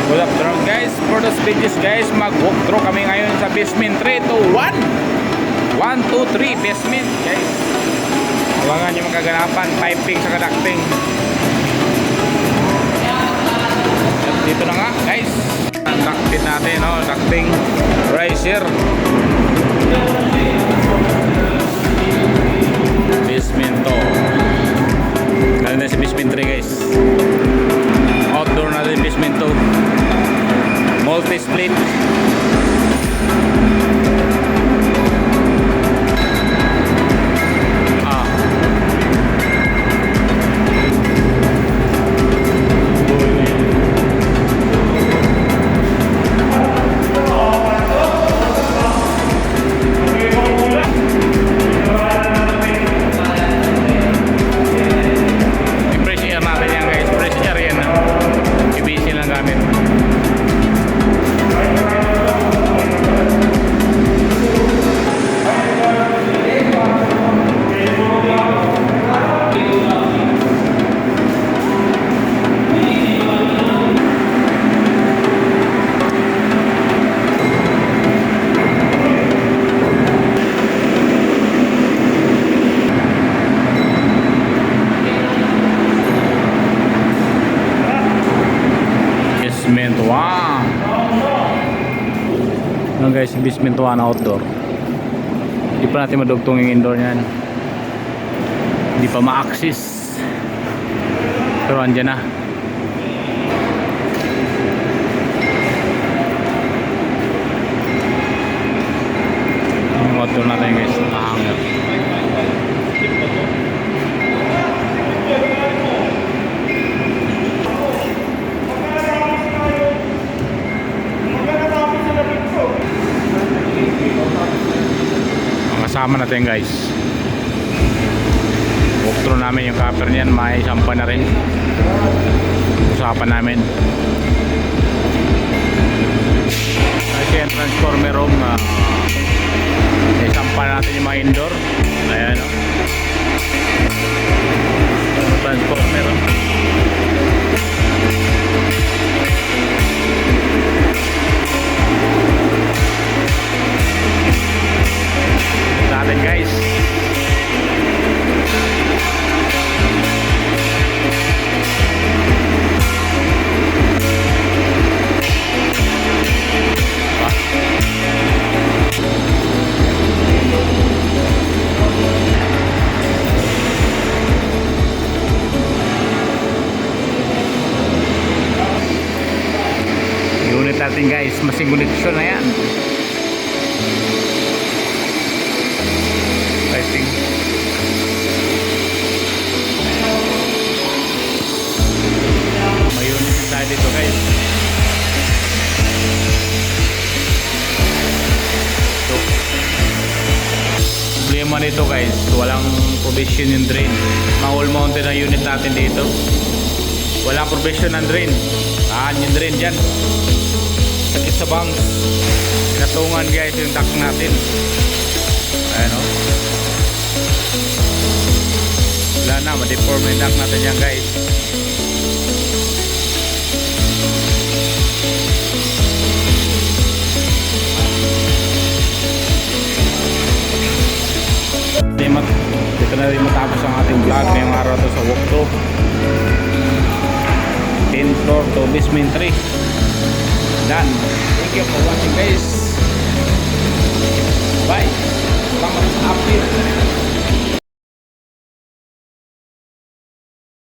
Good afternoon guys. For the videos guys, mag-walk through kami ngayon sa basement 3 to 1 1, 2, 3 basement guys. Abangan nyo magkaganapan, piping sa ducting. At dito na nga guys, ang ducting natin, no? Ducting riser. Basement to. Kali na sa basement 3 guys. Outdoor natin basement 2. Multi-split. Basement 1. Ano guys, basement 1 outdoor. Hindi pa natin madugtong yung indoor niyan. Hindi pa ma-access. Pero andyan na. Yung outdoor natin guys, nakahangap. Kasama natin guys, walk through namin yung copper niyan, may sampa na rin. Usapan namin kasi yung transformer room, may sampa natin yung mga indoor. Ayan o, transformer room. Natin guys, unit natin guys, masing connection na yan. May unit tayo dito guys. So, problema nito guys, walang provision yung drain. Ma-wall mounted na unit natin dito. Walang provision ng drain. Yung drain dyan, sakit sa bangs. Pinatungan guys yung duct natin. Ayan o, wala na, ma-deform yung duct natin yan guys. Dito na rin matapos ang ating vlog ngayong araw to sa walkthrough 10th floor to basement 3 done. Thank you for watching guys.